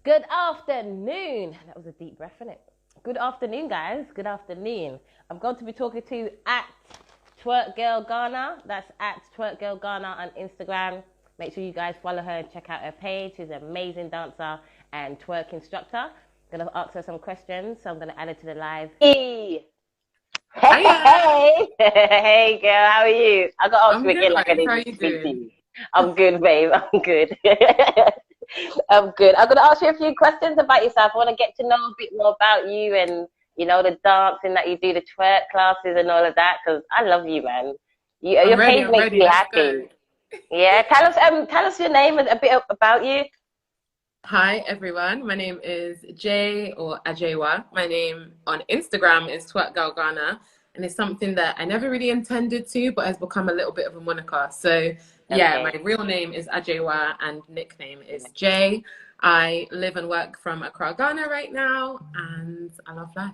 Good afternoon. That was a deep breath, innit? Good afternoon, guys. Good afternoon. I'm going to be talking to at Twerk Girl Ghana. That's at Twerk Girl Ghana on Instagram. Make sure you guys follow her and check out her page. She's an amazing dancer and twerk instructor. I'm going to ask her some questions, so I'm going to add it to the live. Hey, Hiya. hey, hey, girl. How are you? I got to ask I'm you good, again like I thanks. How are didn't you speak to doing? you. I'm good, babe. I'm good. I'm good. I'm going to ask you a few questions about yourself. I want to get to know a bit more about you and, the dancing that you do, the twerk classes and all of that, because I love you, man. I'm Your ready. page I'm makes ready. me Let's happy. go. Yeah, tell us your name and a bit about you. Hi, everyone. My name is Jay or Ajewa. My name on Instagram is Twerk Girl Ghana, and it's something that I never really intended to, but has become a little bit of a moniker. So, yeah, my Okay. real name is Ajewa, and nickname is Jay. I live and work from Accra, Ghana right now, and I love life.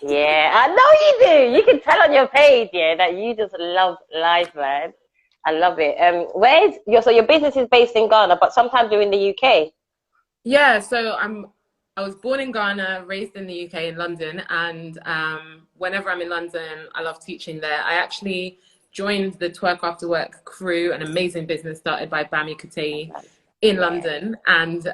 Yeah, I know you do. You can tell on your page, yeah, that you just love life, man. I love it. So your business is based in Ghana, but sometimes you're in the UK. Yeah, I was born in Ghana, raised in the UK in London, and whenever I'm in London, I love teaching there. I actually joined the Twerk After Work crew, an amazing business started by Bami Katei in Yeah, London, and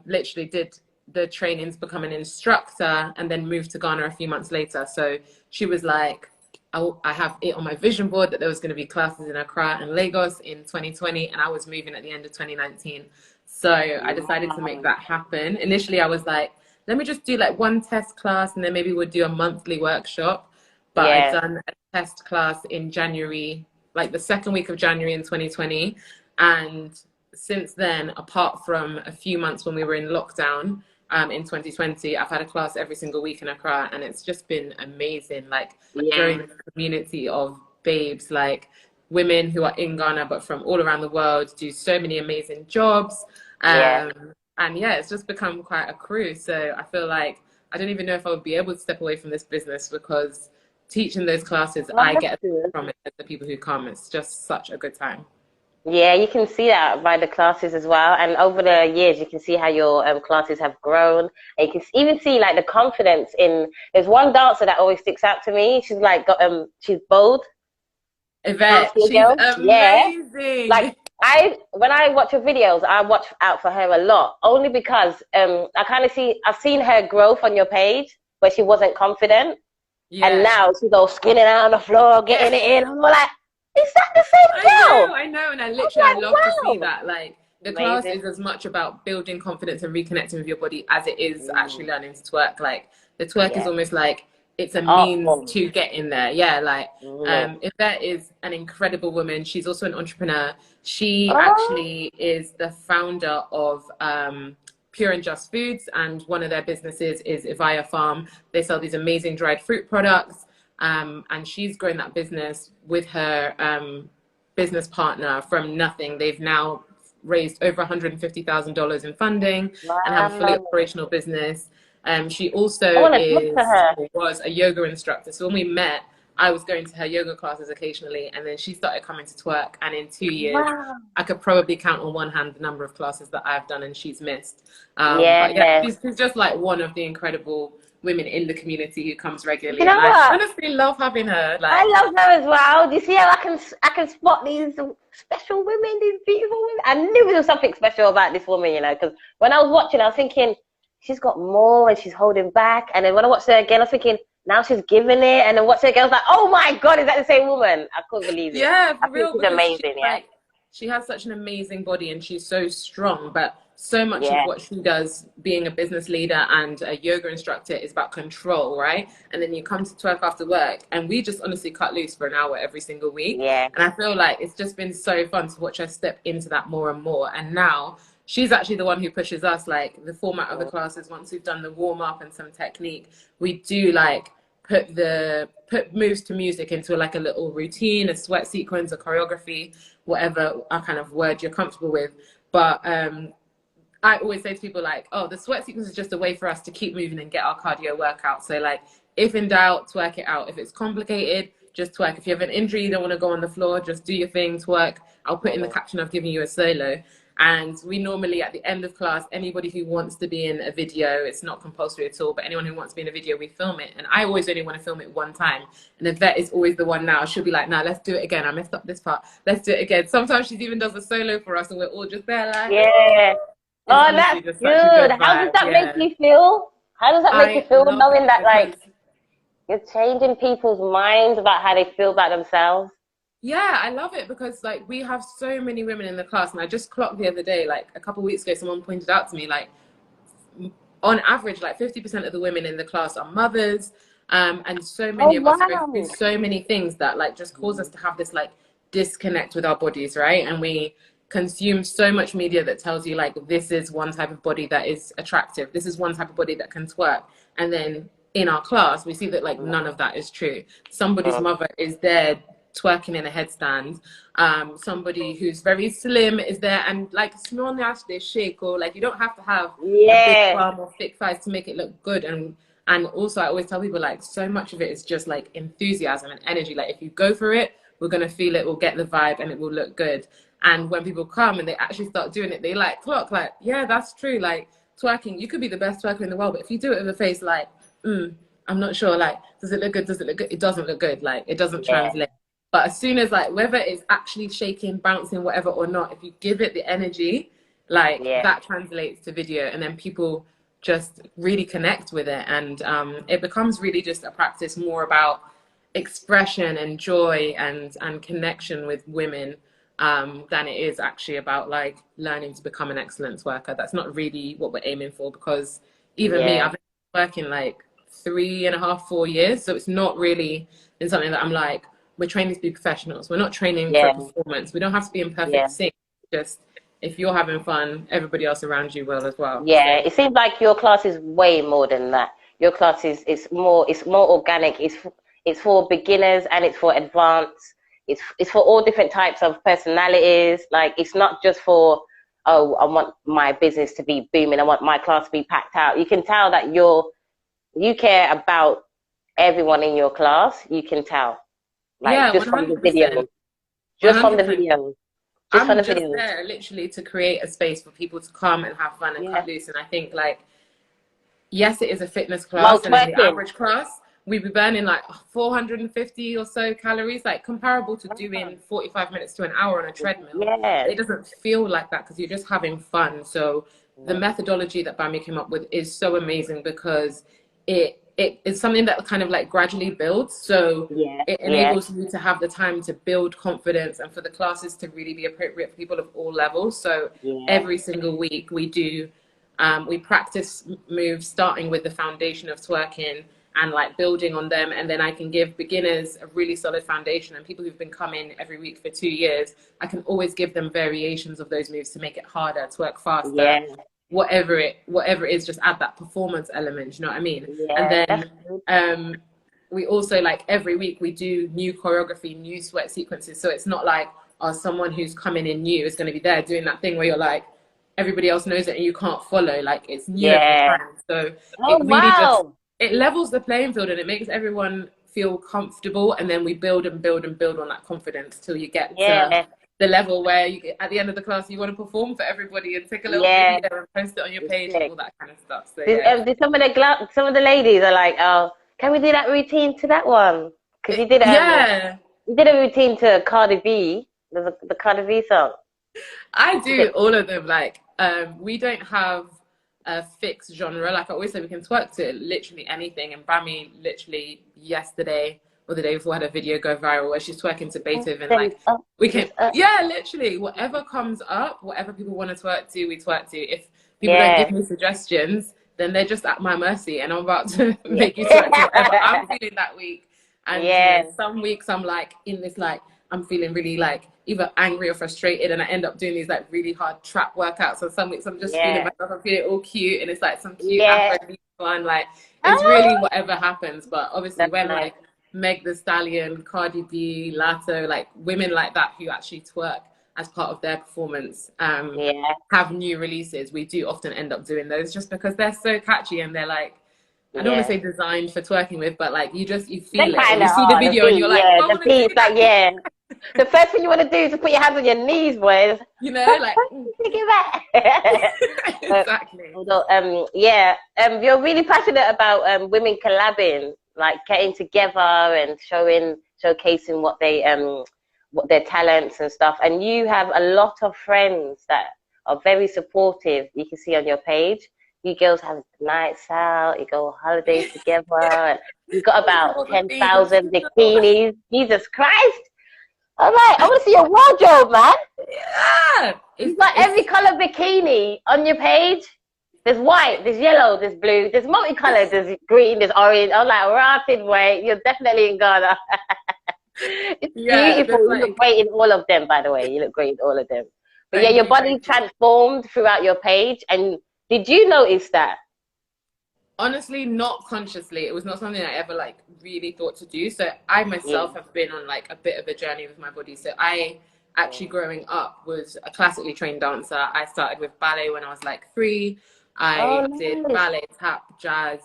literally did the trainings, become an instructor, and then moved to Ghana a few months later. So she was like, I have it on my vision board that there was going to be classes in Accra and Lagos in 2020, and I was moving at the end of 2019. So I decided to make wow. that happen. Initially, I was like, let me just do like one test class and then maybe we'll do a monthly workshop. But I'd Yeah, done a test class in January, like the second week of January in 2020. And since then, apart from a few months when we were in lockdown in 2020, I've had a class every single week in Accra, and it's just been amazing. Like yeah, growing a community of babes, like women who are in Ghana but from all around the world, do so many amazing jobs. yeah. And yeah, it's just become quite a crew. So I feel like I don't even know if I would be able to step away from this business because teaching those classes, Oh, I that's get good. from it as the people who come. It's just such a good time. Yeah, you can see that by the classes as well. And over the years, you can see how your classes have grown. And you can even see like the confidence in. There's one dancer that always sticks out to me. She's bold. Yvette, Dancing she's girl. Yeah, like amazing. when I watch her videos, I watch out for her a lot. Only because I've seen her growth on your page where she wasn't confident, and Yeah. now she's all spinning out on the floor, Yeah. getting it in. I'm like, is that the same girl? I know, and I was I love to see like, wow, that. Like the class amazing. is as much about building confidence and reconnecting with your body as it is Mm, actually learning to twerk. Like the twerk is yeah, almost like it's a art means form. to get in there. Yeah, like Mm. Yvette is an incredible woman. She's also an entrepreneur. She Oh, actually is the founder of Pure and Just Foods, and one of their businesses is Ivaya Farm. They sell these amazing dried fruit products. And she's grown that business with her business partner from nothing. They've now raised over $150,000 in funding and have a fully wow. operational business. She also I want to talk to is her. or was a yoga instructor. So when we met, I was going to her yoga classes occasionally, and then she started coming to twerk. And in 2 years, Wow. I could probably count on one hand the number of classes that I've done and she's missed. But yeah, Yeah. she's just like one of the incredible women in the community who comes You regularly, know and I what? honestly love having her. I Like, love her as well. Do you see how I can spot these special women, these beautiful women? I knew there was something special about this woman, because when I was watching, I was thinking she's got more and she's holding back. And then when I watched her again, I was thinking now she's giving it. And then watching her again, I was like, oh my god, is that the same woman? I couldn't believe it. yeah, I for think real, she's because she's amazing. Yeah, like, she has such an amazing body and she's so strong. But so much of yeah, what she does, being a business leader and a yoga instructor, is about control, right? And then you come to twerk after work, and we just honestly cut loose for an hour every single week. yeah. And I feel like it's just been so fun to watch her step into that more and more. And now she's actually the one who pushes us. Like the format of the classes, once we've done the warm up and some technique, we do like put moves to music into like a little routine, a sweat sequence, a choreography, whatever kind of word you're comfortable with. But I always say to people like, oh, the sweat sequence is just a way for us to keep moving and get our cardio workout. So like, if in doubt, twerk it out. If it's complicated, just twerk. If you have an injury, you don't want to go on the floor, just do your thing, twerk. I'll put in the caption of giving you a solo. And we normally, at the end of class, anybody who wants to be in a video, it's not compulsory at all, but anyone who wants to be in a video, we film it. And I always only want to film it one time. And Yvette is always the one now. She'll be like, nah, let's do it again. I messed up this part. Let's do it again. Sometimes she even does a solo for us and we're all just there like, yeah. Oh, that's good. How does that make you feel? How does that make you feel knowing that, like, you're changing people's minds about how they feel about themselves? Yeah, I love it because like we have so many women in the class, and I just clocked the other day, like a couple of weeks ago, someone pointed out to me, like on average, like 50% of the women in the class are mothers, and so many of us are going through so many things that like just cause us to have this like disconnect with our bodies, right? And we consume so much media that tells you like this is one type of body that is attractive, this is one type of body that can twerk, and then in our class we see that like none of that is true. Somebody's mother is there twerking in a headstand, somebody who's very slim is there, and like small nasty shake, or like you don't have to have a big bum or thick thighs to make it look good. And also I always tell people like so much of it is just like enthusiasm and energy. Like if you go for it, we're gonna feel it, we'll get the vibe, and it will look good. And when people come and they actually start doing it, they like clock like, yeah, that's true. Like twerking, you could be the best twerker in the world, but if you do it with a face like, I'm not sure, like, does it look good? Does it look good? It doesn't look good. Like it doesn't translate. But as soon as like, whether it's actually shaking, bouncing, whatever or not, if you give it the energy, like that translates to video, and then people just really connect with it. And it becomes really just a practice more about expression and joy and connection with women than it is actually about like learning to become an excellent twerker. That's not really what we're aiming for, because even me, I've been working like 3.5, 4 years. So it's not really been something that I'm like, we're training to be professionals. We're not training for performance. We don't have to be in perfect sync. Just if you're having fun, everybody else around you will as well. Yeah, so it seems like your class is way more than that. Your class is more organic. It's for beginners and it's for advanced. It's for all different types of personalities. Like it's not just for, oh, I want my business to be booming, I want my class to be packed out. You can tell that you care about everyone in your class. You can tell. Like just 100%. From the video. Just 100%. From the video. I'm just there literally to create a space for people to come and have fun and cut loose. And I think like, yes, it is a fitness class, and in the average class, we'd be burning like 450 or so calories, like comparable to doing 45 minutes to an hour on a treadmill. It doesn't feel like that because you're just having fun. So the methodology that Bami came up with is so amazing because it's something that kind of like gradually builds. So it enables you to have the time to build confidence and for the classes to really be appropriate for people of all levels. So every single week we do, we practice moves starting with the foundation of twerking and like building on them. And then I can give beginners a really solid foundation, and people who've been coming every week for 2 years, I can always give them variations of those moves to make it harder, twerk faster. Whatever it is, just add that performance element, you know what I mean? And then we also like every week we do new choreography, new sweat sequences. So it's not like someone who's coming in new is going to be there doing that thing where you're like, everybody else knows it and you can't follow. Like it's new every time. So it really just, it levels the playing field and it makes everyone feel comfortable. And then we build and build and build on that confidence till you get to the level where you, at the end of the class, you want to perform for everybody and take a little video and post it on your page and all that kind of stuff. So some of the ladies are like, oh, can we do that routine to that one? Because you did you did a routine to Cardi B, the Cardi B song. I do all of them. Like we don't have a fixed genre. Like I always say, we can twerk to literally anything. And Bami literally yesterday or the day before had a video go viral where she's twerking to Beethoven. Like we can, literally whatever comes up, whatever people want to twerk to, we twerk to. If people don't give me suggestions, then they're just at my mercy, and I'm about to make you twerk to whatever I'm feeling that week. And some weeks I'm like in this like I'm feeling really like either angry or frustrated, and I end up doing these like really hard trap workouts. And some weeks I'm just feeling myself, I'm feeling all cute, and it's like some cute Afro fun. Like it's really whatever happens. But obviously when like Meg the Stallion, Cardi B, Lato, like women like that who actually twerk as part of their performance have new releases, we do often end up doing those just because they're so catchy and they're like, I don't want to say designed for twerking with, but like you feel it. You see the video and you're like, oh, the piece, like The first thing you want to do is just put your hands on your knees, boys. You know, like Take it back. exactly. Although, yeah, you're really passionate about women collabing, like getting together and showcasing what their talents and stuff. And you have a lot of friends that are very supportive. You can see on your page. You girls have nights out. You go on holidays together. And you've got about 10,000 bikinis. Jesus Christ! All right, I want to see your wardrobe, man. Yeah. You've got every color bikini on your page. There's white, there's yellow, there's blue, there's multicolored, there's green, there's orange. I'm like, rotted way. You're definitely in Ghana. It's beautiful. You look great in all of them, by the way. You look great in all of them. But yeah, your body transformed throughout your page. And did you notice that? Honestly, not consciously. It was not something I ever like really thought to do. So I myself have been on like a bit of a journey with my body. So I actually growing up was a classically trained dancer. I started with ballet when I was like 3. I did ballet, tap, jazz,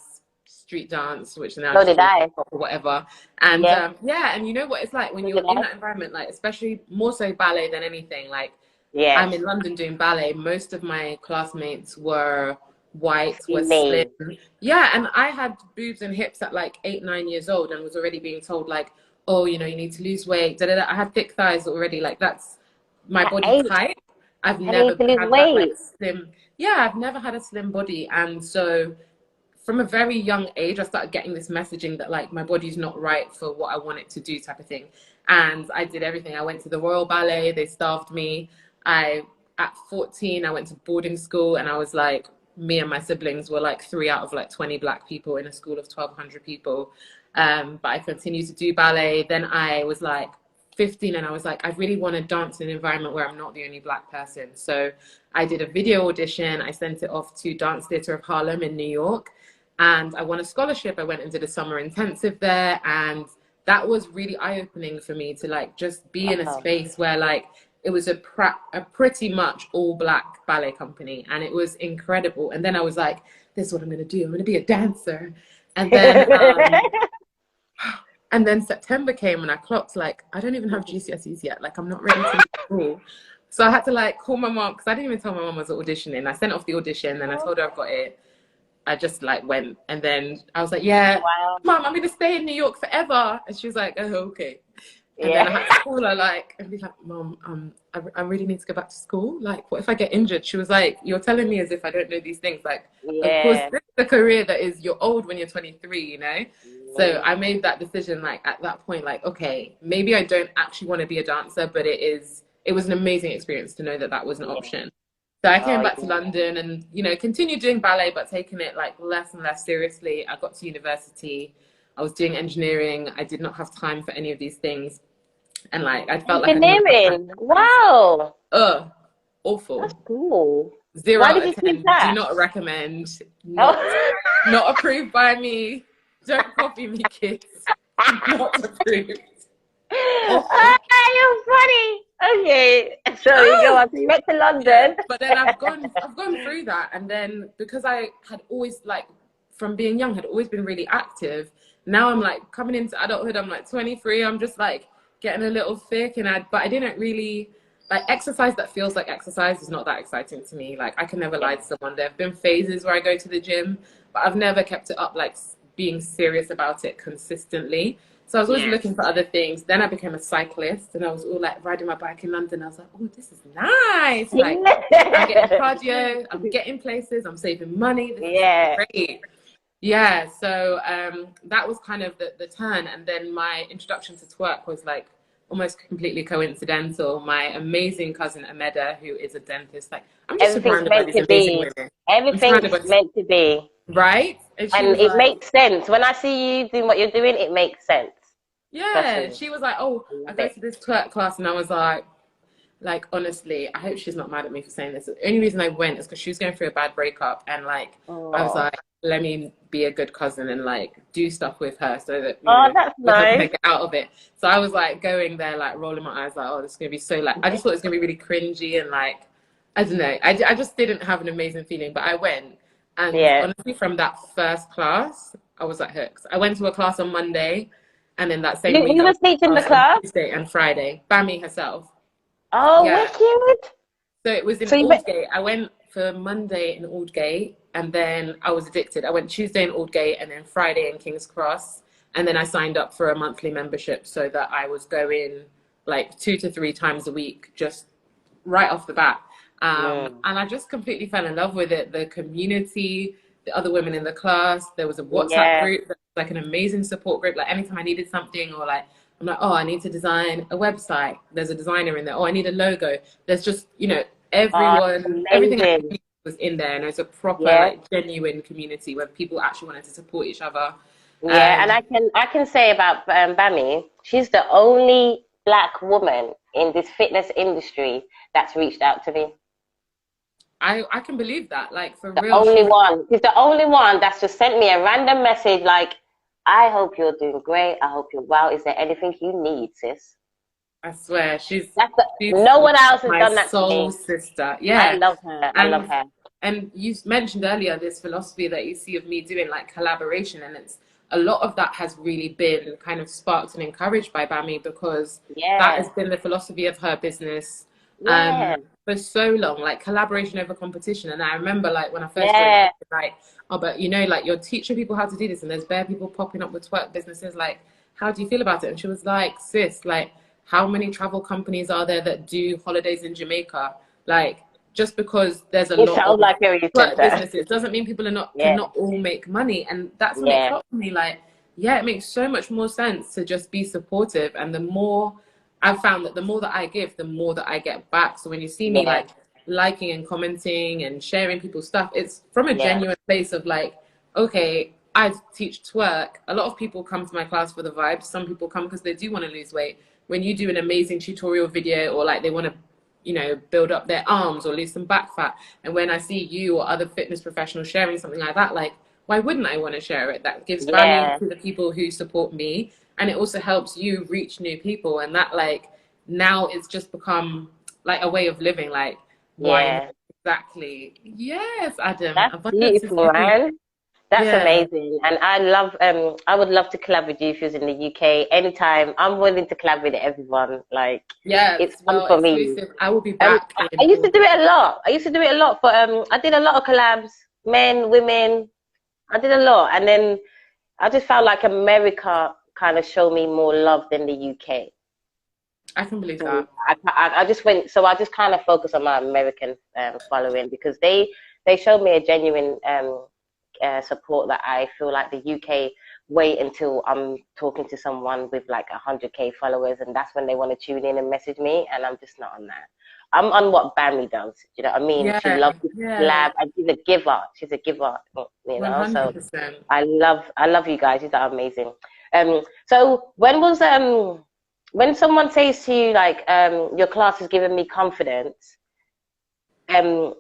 street dance, which now so did I. Or whatever. And yeah, and you know what it's like when you're in that environment, like especially more so ballet than anything. Like I'm in London doing ballet. Most of my classmates were white, were slim. Yeah, and I had boobs and hips at like 8, 9 years old and was already being told like, oh, you know, you need to lose weight. Da, da, da. I had thick thighs already. Like that's my body type. I've never had that like slim. Yeah, I've never had a slim body. And so from a very young age, I started getting this messaging that like my body's not right for what I want it to do type of thing. And I did everything. I went to the Royal Ballet. They starved me. At 14, I went to boarding school and I was like, me and my siblings were like 3 out of like 20 black people in a school of 1,200 people. But I continued to do ballet. Then I was like 15 and I was like, I really want to dance in an environment where I'm not the only black person. So I did a video audition. I sent it off to Dance Theatre of Harlem in New York and I won a scholarship. I went and did a summer intensive there. And that was really eye-opening for me to like just be in a space where like it was a pretty much all black ballet company and it was incredible. And then I was like, this is what I'm going to do. I'm going to be a dancer. And then and then September came and I clocked like, I don't even have GCSEs yet. Like I'm not ready to school. So I had to like call my mom because I didn't even tell my mom I was auditioning. I sent off the audition and I told her I've got it. I just like went and then I was like, yeah, Mom, I'm going to stay in New York forever. And she was like, oh, okay. And then I had to call her like and be like, Mom, I really need to go back to school. Like, what if I get injured? She was like, you're telling me as if I don't know these things. Like, of course, this is a career that is, you're old when you're 23, you know? So I made that decision like at that point, like, okay, maybe I don't actually want to be a dancer, but it was an amazing experience to know that that was an option. So I came back to London and, you know, continued doing ballet, but taking it like less and less seriously. I got to university. I was doing engineering. I did not have time for any of these things. And like, I felt engineering. Wow. Awful. That's cool. 0 out of 10. Do not recommend. Not approved by me. Don't copy me, kids. Not approved. You're funny. Okay, so you go on. So you went to London. But then I've gone through that, and then because I had always like from being young had always been really active. Now I'm like coming into adulthood. I'm like 23. I'm just like getting a little thick, but I didn't really like exercise that feels like exercise is not that exciting to me. Like I can never lie to someone. There have been phases where I go to the gym, but I've never kept it up like being serious about it consistently. So I was always looking for other things. Then I became a cyclist and I was all like riding my bike in London. I was like, oh, this is nice. Like I'm getting cardio, I'm getting places, I'm saving money. This is great. Yeah, so that was kind of the turn. And then my introduction to twerk was like almost completely coincidental. My amazing cousin Ameda, who is a dentist, like I'm just surrounded by these amazing women. Everything's meant to be. Right? And it makes sense. When I see you doing what you're doing, it makes sense. Yeah, she was like, oh, I go to this twerk class, and I was like, honestly, I hope she's not mad at me for saying this. The only reason I went is because she was going through a bad breakup, and like, I was like, let me be a good cousin and like do stuff with her so that that's nice. Get out of it. So I was like going there, like rolling my eyes, like, oh, this is gonna be so like, I just thought it was gonna be really cringy and like, I don't know, I just didn't have an amazing feeling, but I went, and honestly, from that first class, I was like hooked. I went to a class on Monday. And then that same week, You I was was teaching the class on class? Tuesday and Friday. Bami herself. Oh, Yeah. wicked. So it was in So you went, Aldgate. I went for Monday in Aldgate, and then I was addicted. I went Tuesday in Aldgate, and then Friday in King's Cross. And then I signed up for a monthly membership so that I was going like 2 to 3 times a week, just right off the bat. And I just completely fell in love with it. The community, the other women in the class, there was a WhatsApp yeah. group, like an amazing support group. Like anytime I needed something, or like, I'm like, oh, I need to design a website. There's a designer in there. Oh, I need a logo. There's just, Oh, everyone, everything I amazing. needed was in there. And it was a proper, Yeah. like, genuine community where people actually wanted to support each other. Yeah, and Um, I can say about Bami, she's the only black woman in this fitness industry that's reached out to me. I can believe that. Like, for The real, only she's, one. She's the only one that's just sent me a random message like, I hope you're doing great. I hope you're well. Is there anything you need, sis? I swear, she's No one else has my done that to soul me. sister. I Yeah. love her. I love And her. and you mentioned earlier this philosophy that you see of me doing, like, collaboration, and it's a lot of that has really been kind of sparked and encouraged by Bami, because that Yeah. has been the philosophy of her business Yeah. for so long, like collaboration over competition. And I remember, like, when I first joined, Yeah. like, oh, but like, you're teaching people how to do this, and there's bare people popping up with twerk businesses. Like, how do you feel about it? And she was like, sis, like, how many travel companies are there that do holidays in Jamaica? Like, just because there's a It lot sounds of like her you said twerk that. businesses doesn't mean people are not Yeah. cannot all make money. And that's when it Yeah. clocked me, like, yeah, it makes so much more sense to just be supportive. And the more I've found that the more that I give, the more that I get back. So when you see me, Yeah. like, liking and commenting and sharing people's stuff, it's from a Yeah. genuine place of, like, okay, I teach twerk. A lot of people come to my class for the vibes. Some people come because they do want to lose weight. When you do an amazing tutorial video, or like they want to, build up their arms or lose some back fat, and when I see you or other fitness professionals sharing something like that, like, why wouldn't I want to share it? That gives value Yeah. to the people who support me, and it also helps you reach new people. And that, like, now it's just become like a way of living. Like, why not? Yeah. Exactly. Yes, Adam. That's Abundance is beautiful, you. man. That's Yeah. amazing. And I would love to collab with you if you was in the UK anytime. I'm willing to collab with everyone. Like, it's Yes. fun Well, for me. exclusive. I will be back I in used to do August. it a lot. I used to do it a lot for I did a lot of collabs, men, women. I did a lot. And then I just felt like America kind of showed me more love than the UK. I can believe So that. I just went, so I just kind of focused on my American following because they showed me a genuine support that I feel like the UK wait until I'm talking to someone with like 100K followers, and that's when they want to tune in and message me, and I'm just not on that. I'm on what Bammy does. You know what I mean? She Yeah. loves to Yeah. collab, and she's a giver. She's a giver. You know, so 100%. I love you guys. You are amazing. So when someone says to you like your class has given me confidence, um,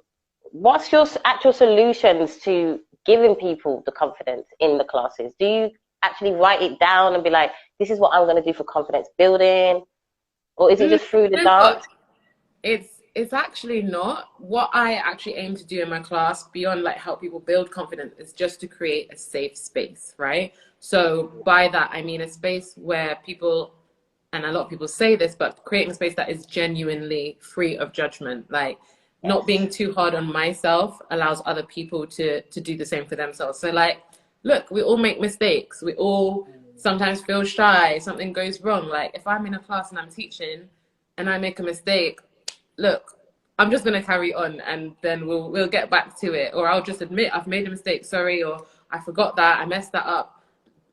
what's your actual solutions to giving people the confidence in the classes? Do you actually write it down and be like, this is what I'm going to do for confidence building? Or is it Mm, just through the you know dance? what? It's actually not. What I actually aim to do in my class, beyond like help people build confidence, is just to create a safe space, right? So by that I mean a space where people, and a lot of people say this, but creating a space that is genuinely free of judgment. Like, not Yes. being too hard on myself allows other people to do the same for themselves. So, like, look, we all make mistakes. We all sometimes feel shy. Something goes wrong. Like, if I'm in a class and I'm teaching and I make a mistake, look, I'm just gonna carry on, and then we'll get back to it. Or I'll just admit I've made a mistake, sorry, or I forgot that, I messed that up.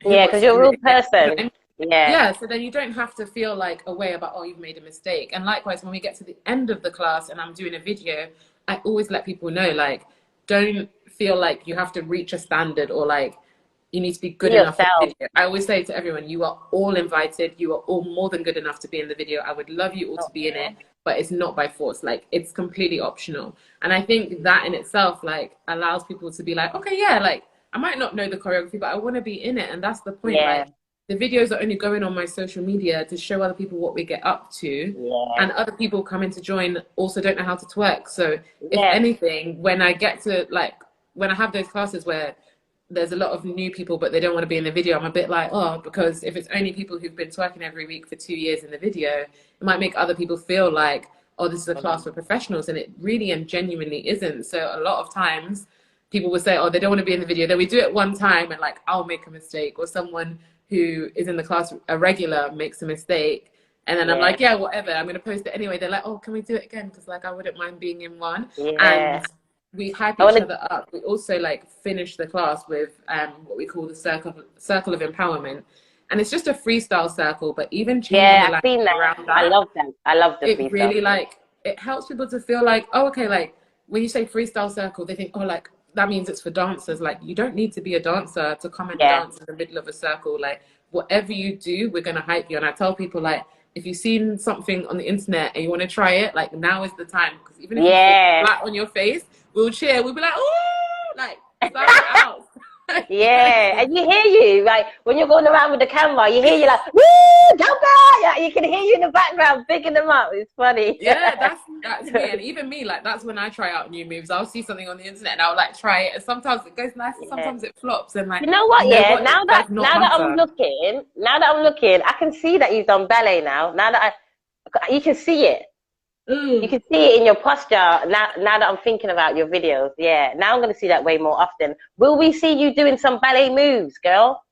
Who Yeah, wants because to you're a do it real again? You know what I person. mean? Yeah. Yeah, so then you don't have to feel like a way about, oh, you've made a mistake. And likewise, when we get to the end of the class and I'm doing a video, I always let people know, like, don't feel like you have to reach a standard, or like you need to be Be good enough for the yourself. video. I always say to everyone, you are all invited. You are all more than good enough to be in the video. I would love you all to be in it, but it's not by force. Like, it's completely optional. And I think that in itself, like, allows people to be like, okay, yeah, like, I might not know the choreography, but I want to be in it. And that's the point. Yeah. Like, the videos are only going on my social media to show other people what we get up to. Yeah. And other people coming to join also don't know how to twerk. So if Yeah. anything, when I get to, like, when I have those classes where there's a lot of new people, but they don't want to be in the video. I'm a bit like, oh, because if it's only people who've been twerking every week for 2 years in the video, it might make other people feel like, oh, this is a class for professionals. And it really and genuinely isn't. So a lot of times people will say, oh, they don't want to be in the video. Then we do it one time and like, I'll make a mistake, or someone who is in the class, a regular, makes a mistake. And then I'm like, yeah, whatever, I'm going to post it anyway. They're like, oh, can we do it again? Because like, I wouldn't mind being in one. And we hype each other up. We also like finish the class with what we call the circle of empowerment. And it's just a freestyle circle, but even changing the language around that. I love them. I love the freestyle. It really like, it helps people to feel like, oh, okay, like when you say freestyle circle, they think, oh, like that means it's for dancers. Like you don't need to be a dancer to come and dance in the middle of a circle. Like whatever you do, we're going to hype you. And I tell people like, if you've seen something on the internet and you want to try it, like now is the time. Because even if you sit flat on your face, we'll cheer. We'll be like, oh, like, start it out. And you hear you, like, when you're going around with the camera, you hear you like, woo, jump out! Yeah, you can hear you in the background, picking them up. It's funny. Yeah, that's me. And even me, like, that's when I try out new moves. I'll see something on the internet and I'll, like, try it. And sometimes it goes nice and sometimes it flops. And, like, you know what, now that I'm looking, I can see that you've done ballet now. You can see it. You can see it in your posture now that I'm thinking about your videos. Yeah, now I'm going to see that way more often. Will we see you doing some ballet moves, girl?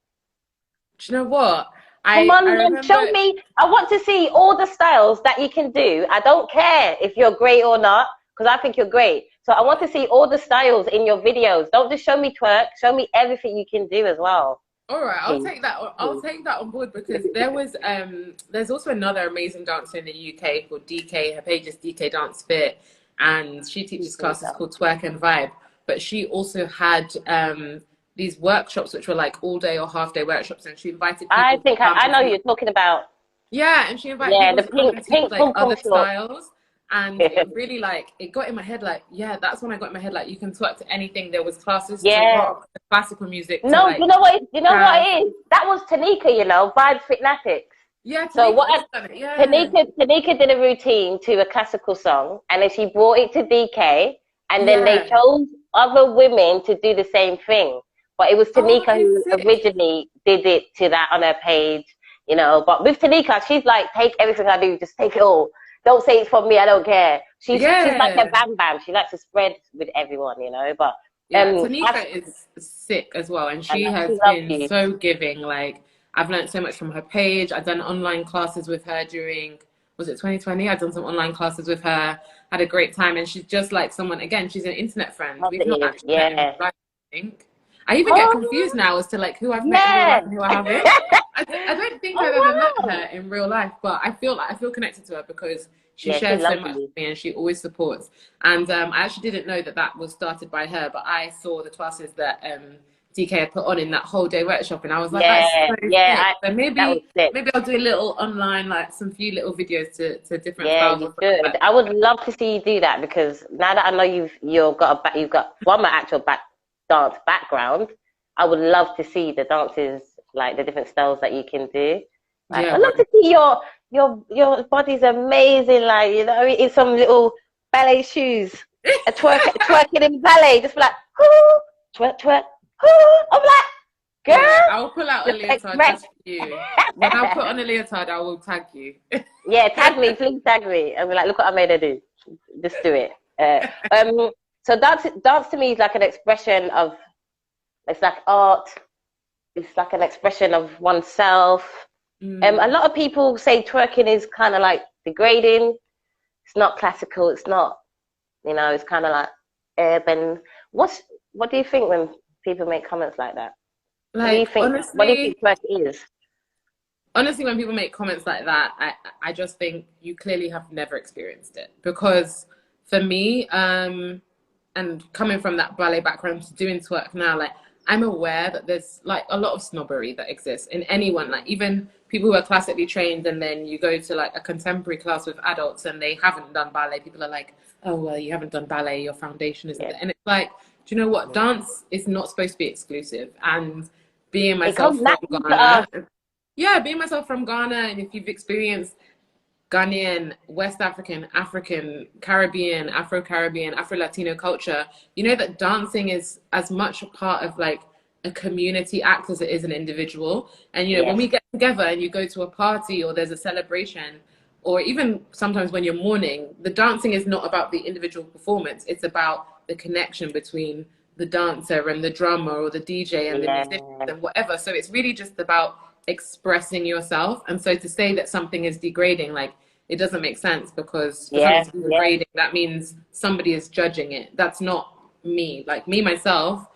Do you know what? Come on, show me. I want to see all the styles that you can do. I don't care if you're great or not, because I think you're great. So I want to see all the styles in your videos. Don't just show me twerk. Show me everything you can do as well. All right, I'll take that. I'll take that on board, because there's also another amazing dancer in the UK called DK. Her page is DK Dance Fit, and she teaches classes called Twerk and Vibe. But she also had these workshops, which were like all day or half day workshops, and she invited people. I think I know you're talking about. Yeah, and she invited people to teach like other styles. And it really like, it got in my head like, yeah, that's when I got in my head like, you can twerk to anything. There was classes to rock, classical music. No, like, you know what it is? That was Tanika, you know, Vibe Fitnatics. Yeah, so Tanika did a routine to a classical song, and then she brought it to DK, and then they chose other women to do the same thing. But it was Tanika who originally did it to that on her page, you know. But with Tanika, she's like, take everything I do, just take it all. Don't say it's from me, I don't care. She's like a bam bam. She likes to spread with everyone, you know. But Tanika is sick as well, and she has been so giving. Like, I've learned so much from her page. I've done online classes with her during, was it 2020? I've done some online classes with her, had a great time, and she's just like someone, again, she's an internet friend. We've not actually met in real life, I think. I even get confused now as to like who I've met in real life and who I haven't. I don't think I've ever met her in real life, but I feel connected to her because she shares so much with me and she always supports. And I actually didn't know that was started by her, but I saw the classes that DK had put on in that whole day workshop, and I was like, so maybe I'll do a little online, like some few little videos to different styles. You should. I would love to see you do that, because now that I know you've got my actual dance background, I would love to see the dances, like the different styles that you can do. Like, I'd love to see your body's amazing, like, you know, in some little ballet shoes, twerking in ballet, just like, ooh, twerk, twerk, ooh. I'm like, girl. Yeah, I'll pull out a leotard just for you. When I put on a leotard, I will tag you. Yeah, tag me, please tag me. I'll be like, look what I made her do. Just do it. So dance to me is like an expression of, it's like art. It's like an expression of oneself. A lot of people say twerking is kind of like degrading. It's not classical. It's not, you know, it's kind of like urban. What do you think when people make comments like that? Like, what do you think twerk is? Honestly, when people make comments like that, I just think you clearly have never experienced it. Because for me, and coming from that ballet background to doing twerk now, like, I'm aware that there's like a lot of snobbery that exists in anyone, like even people who are classically trained, and then you go to like a contemporary class with adults and they haven't done ballet. People are like, oh, well, you haven't done ballet, your foundation isn't there. And it's like, do you know what? Dance is not supposed to be exclusive. And being myself from Ghana, being myself from Ghana, and if you've experienced Ghanaian, West African, Caribbean, Afro-Caribbean, Afro-Latino culture, you know that dancing is as much a part of like a community act as it is an individual. And, you know, when we get together and you go to a party or there's a celebration, or even sometimes when you're mourning, the dancing is not about the individual performance. It's about the connection between the dancer and the drummer or the DJ and the musician and whatever. So it's really just about expressing yourself. And so to say that something is degrading, like, it doesn't make sense, because for something to be degrading, that means somebody is judging it. That's not me. Like, me, myself,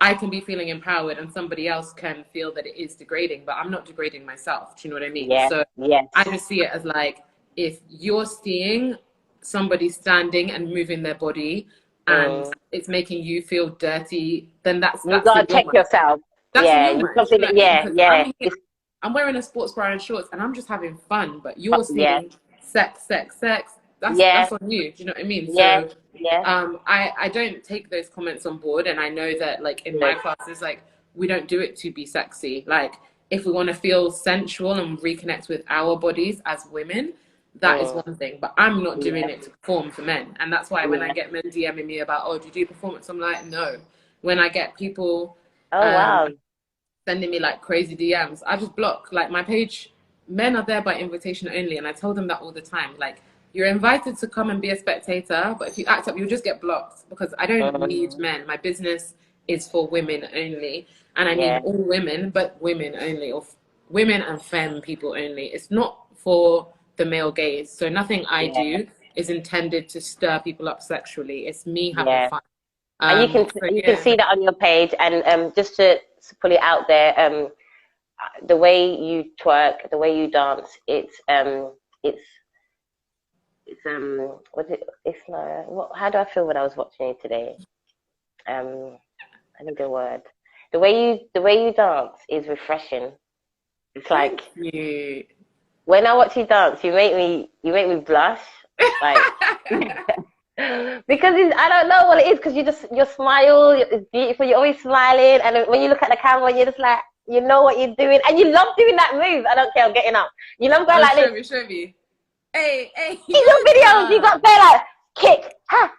I can be feeling empowered and somebody else can feel that it is degrading, but I'm not degrading myself. Do you know what I mean? So I just see it as like, if you're seeing somebody standing and moving their body and it's making you feel dirty, then that's you gotta check yourself. I'm wearing a sports bra and shorts and I'm just having fun, but you're seeing sex. That's on you. Do you know what I mean? So I don't take those comments on board, and I know that, like, in my classes, like, we don't do it to be sexy. Like, if we want to feel sensual and reconnect with our bodies as women, that is one thing, but I'm not doing it to perform for men. And that's why when I get men DMing me about, oh, do you do performance, I'm like, no. When I get people sending me like crazy DMs, I just block. Like, my page, men are there by invitation only, and I tell them that all the time. Like, you're invited to come and be a spectator, but if you act up, you'll just get blocked, because I don't need men. My business is for women only, and I need all women, but women only, or women and femme people only. It's not for the male gaze. So nothing I do is intended to stir people up sexually. It's me having fun. And you can see that on your page. And just to put it out there, the way you twerk, the way you dance, it's how do I feel when I was watching it today? I need a word. The way you dance is refreshing. It's like, when I watch you dance, you make me blush, like, because I don't know what it is, because your smile is beautiful. You're always smiling, and when you look at the camera, you're just like, you know what you're doing, and you love doing that move. I don't care, I'm getting up. You love going like this. Show me. Hey. In your videos, you got there like kick, ha.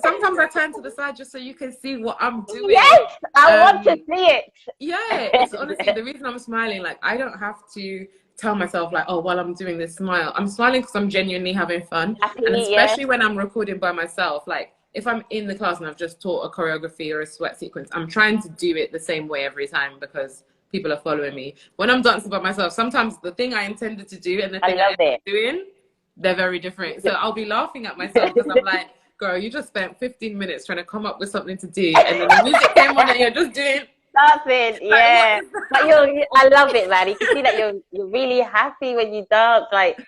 Sometimes I turn to the side just so you can see what I'm doing. Yes, I want to see it. Yeah, it's honestly the reason I'm smiling. Like, I don't have to tell myself like, oh, while I'm doing this, smile. I'm smiling because I'm genuinely having fun, and especially when I'm recording by myself. Like, if I'm in the class and I've just taught a choreography or a sweat sequence, I'm trying to do it the same way every time, because people are following me. When I'm dancing by myself, sometimes the thing I intended to do and the thing I'm doing, they're very different. So I'll be laughing at myself because I'm like, girl, you just spent 15 minutes trying to come up with something to do, and then the music came on and you're just doing nothing. Yeah, but I love it, man. You can see that you're really happy when you dance. Like,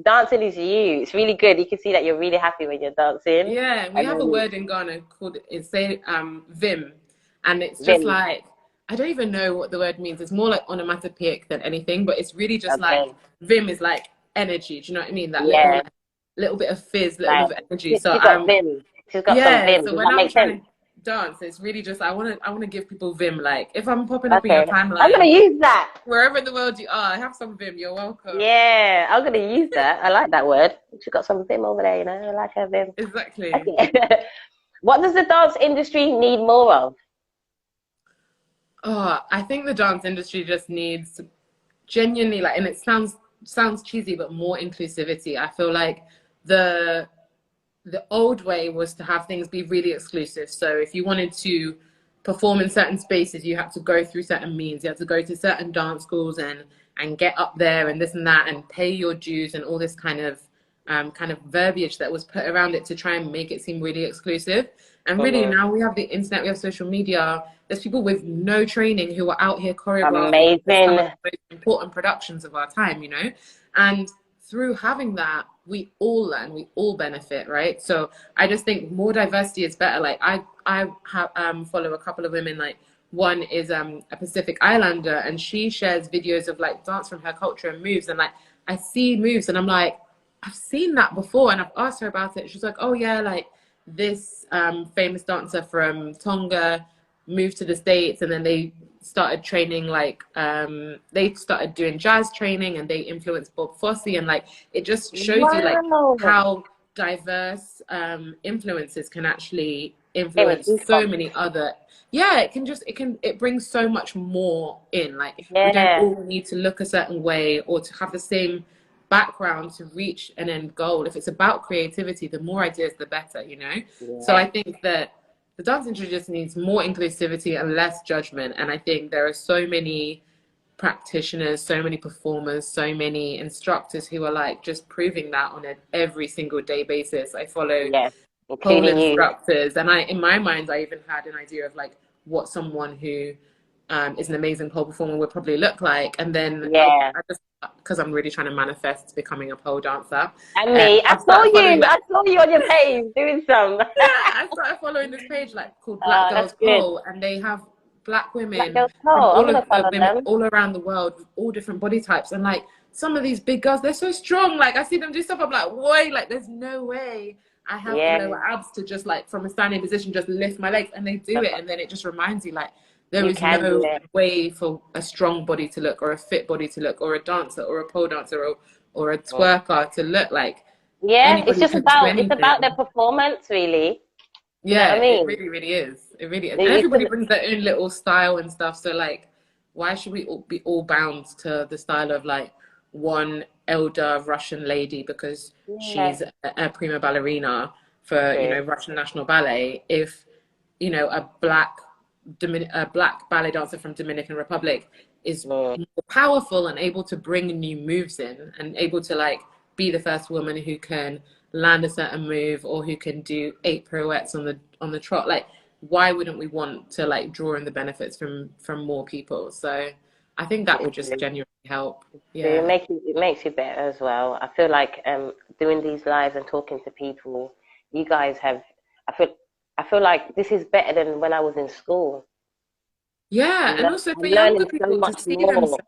dancing is you. It's really good. You can see that you're really happy when you're dancing. Yeah, we have a word in Ghana called vim, and it's just like, I don't even know what the word means. It's more like onomatopoeic than anything, but it's really just like, vim is like energy. Do you know what I mean? That little bit of fizz, little bit of energy. So she's got vim. She's got some vim. So when I'm trying to dance, it's really just I want to give people vim. Like, if I'm popping up in your timeline, I'm gonna use that. Wherever in the world you are, have some vim. You're welcome. Yeah, I'm gonna use that. I like that word. She's got some vim over there. You know, I like her vim. Exactly. Okay. What does the dance industry need more of? Oh, I think the dance industry just needs genuinely, like, and it sounds cheesy, but more inclusivity. I feel like the old way was to have things be really exclusive. So if you wanted to perform in certain spaces, you had to go through certain means. You had to go to certain dance schools and get up there and this and that and pay your dues and all this kind of verbiage that was put around it to try and make it seem really exclusive. And really now we have the internet, we have social media. There's people with no training who are out here choreographing some of the most important productions of our time, you know? And through having that, we all learn, we all benefit, right? So I just think more diversity is better. Like, I follow a couple of women, like, one is a Pacific Islander, and she shares videos of like dance from her culture and moves, and like I see moves and I'm like, I've seen that before, and I've asked her about it. She's like, oh yeah, like this famous dancer from Tonga moved to the States, and then they started training, like they started doing jazz training, and they influenced Bob Fosse, and like it just shows you like how diverse influences can actually influence so many other. Yeah, it brings so much more in. Like, we don't all need to look a certain way or to have the same background to reach an end goal. If it's about creativity, the more ideas, the better, you know? So I think that the dance industry just needs more inclusivity and less judgment. And I think there are so many practitioners, so many performers, so many instructors who are like just proving that on an every single day basis. I follow pole instructors, and in my mind, I even had an idea of like what someone who is an amazing pole performer would probably look like. And then I just, because I'm really trying to manifest becoming a pole dancer. And me, I saw you on your page doing some. I started following this page like called Black Girls Pole, and they have Black women from all around the world with all different body types. And like some of these big girls, they're so strong. Like I see them do stuff, I'm like, why? Like there's no way I have the lower abs to just like from a standing position just lift my legs, and they do it. And then it just reminds you like there is no way for a strong body to look, or a fit body to look, or a dancer or a pole dancer or a twerker to look like. It's just about their performance, really. Yeah, you know what I mean? It really, really is. It really is. And everybody brings their own little style and stuff. So like, why should we all be all bound to the style of like one elder Russian lady because she's a prima ballerina for you know Russian National Ballet? If you know a black ballet dancer from Dominican Republic is more powerful and able to bring new moves in and able to like be the first woman who can land a certain move or who can do 8 pirouettes on the trot, like why wouldn't we want to like draw in the benefits from more people? So I think that would just genuinely help. It makes you better as well. I feel like doing these lives and talking to people, you guys have, I feel like this is better than when I was in school. And also for younger people to see themselves.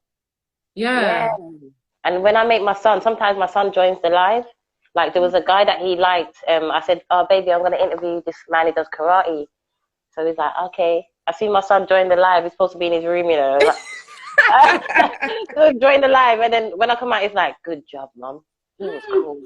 And when I make my son, sometimes my son joins the live. Like there was a guy that he liked. I said, "Oh, baby, I'm going to interview this man who does karate." So he's like, "Okay." I see my son join the live. He's supposed to be in his room, you know. So join the live, and then when I come out, he's like, "Good job, mom. He was cool."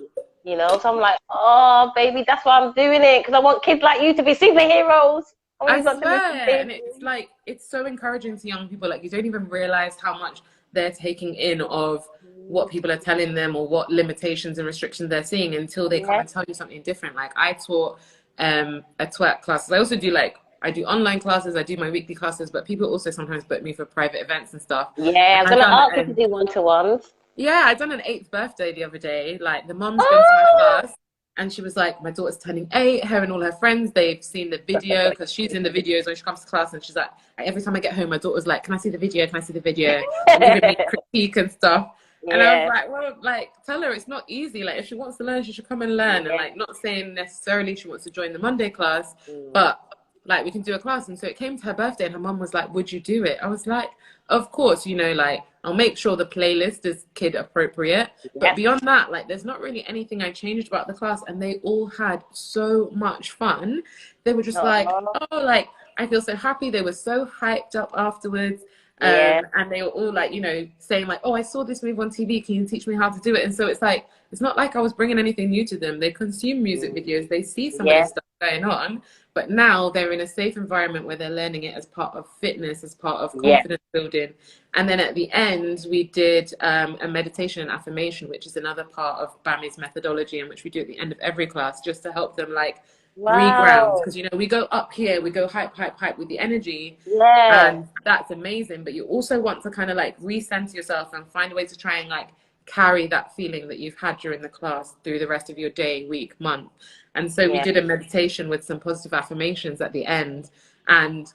You know. So I'm like, "Oh, baby, that's why I'm doing it, because I want kids like you to be superheroes." I swear, and it's like it's so encouraging to young people. Like you don't even realize how much they're taking in of what people are telling them or what limitations and restrictions they're seeing until they come and tell you something different. Like I taught a twerk class. I also do I do online classes, I do my weekly classes, but people also sometimes book me for private events and stuff. I was going to ask if you do one-to-ones. I done an 8th birthday the other day. Like the mom's been to my class and she was like, my daughter's turning 8, her and all her friends, they've seen the video because she's in the videos when she comes to class, and she's like, every time I get home, my daughter's like, can I see the video? Can I see the video? And giving me critique and stuff. And I was like, well, like, tell her it's not easy. Like, if she wants to learn, she should come and learn. And, like, not saying necessarily she wants to join the Monday class, but, like, we can do a class. And so it came to her birthday, and her mum was like, would you do it? I was like, of course, you know, like, I'll make sure the playlist is kid appropriate. But beyond that, like, there's not really anything I changed about the class. And they all had so much fun. They were just like, oh, like, I feel so happy. They were so hyped up afterwards. And they were all like, you know, saying like, oh, I saw this move on TV, can you teach me how to do it? And so it's like, it's not like I was bringing anything new to them. They consume music videos, they see some of this stuff going on, but now they're in a safe environment where they're learning it as part of fitness, as part of confidence building. And then at the end we did a meditation and affirmation, which is another part of BAMI's methodology, and which we do at the end of every class, just to help them like reground, because you know we go up here, we go hype with the energy, and that's amazing, but you also want to kind of like recenter yourself and find a way to try and like carry that feeling that you've had during the class through the rest of your day, week, month. And so we did a meditation with some positive affirmations at the end, and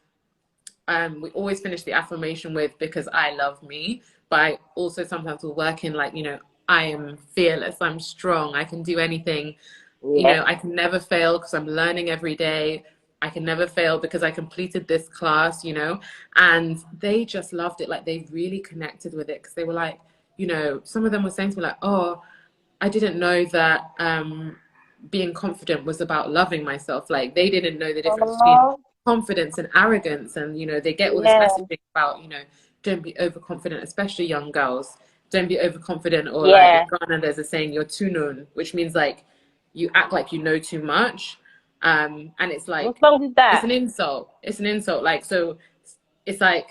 we always finish the affirmation with, because I love me, but I also sometimes will work in like, you know, I am fearless, I'm strong, I can do anything. You know, I can never fail because I'm learning every day. I can never fail because I completed this class, you know. And they just loved it. Like, they really connected with it because they were like, you know, some of them were saying to me like, oh, I didn't know that being confident was about loving myself. Like, they didn't know the difference between confidence and arrogance. And, you know, they get all this messaging about, you know, don't be overconfident, especially young girls. Don't be overconfident, or like in Ghana, there's a saying, you're too known, which means like, you act like you know too much. And it's like, what's wrong with that? it's an insult. It's an insult. Like, so it's like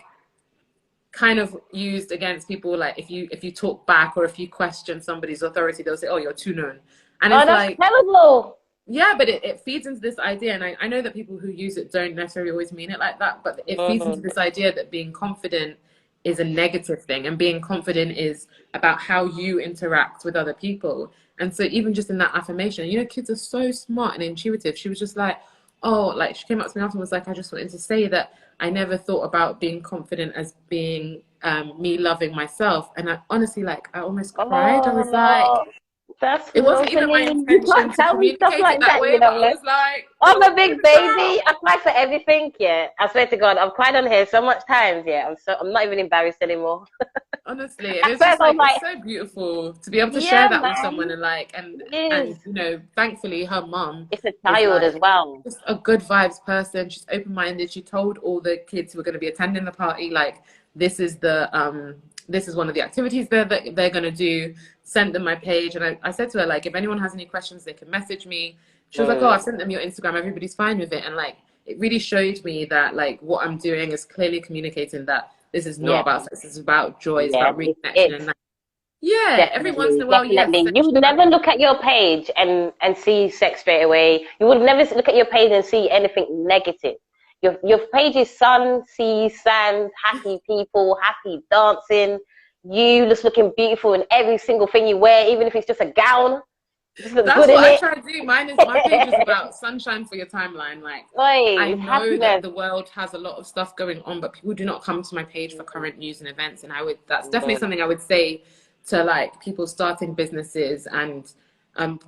kind of used against people. Like if you talk back or if you question somebody's authority, they'll say, oh, you're too known. And it's that's like, terrible. yeah, but it feeds into this idea, and I know that people who use it don't necessarily always mean it like that, but it feeds into this idea that being confident is a negative thing, and being confident is about how you interact with other people. And so even just in that affirmation, you know, kids are so smart and intuitive. She was just like, oh, like she came up to me after and was like, I just wanted to say that I never thought about being confident as being me loving myself. And I honestly, like, I almost cried. I was like, that's it wasn't even my intention to communicate it that way, but I was like, I'm a big baby. I cry for everything, yeah. I swear to God, I've cried on here so much times, yeah. I'm not even embarrassed anymore. Honestly, it's just like, it's so beautiful to be able to share that with someone, and like, and you know, thankfully her mum, it's a child as well, just a good vibes person. She's open-minded. She told all the kids who were going to be attending the party, like, this is one of the activities that they're going to do. Send them my page. And I said to her, like, if anyone has any questions, they can message me. She was like, oh, I've sent them your Instagram. Everybody's fine with it. And like, it really showed me that like what I'm doing is clearly communicating that this is not about sex. It's about joy. It's about reconnection. And like, every once in a while, you would never look at your page and see sex straight away. You would never look at your page and see anything negative. Your page is sun, sea, sand, happy people, happy dancing. You just looking beautiful in every single thing you wear, even if it's just a gown. That's what I try to do. My page is about sunshine for your timeline. Like, I know that the world has a lot of stuff going on, but people do not come to my page for current news and events. And that's definitely something I would say to like people starting businesses and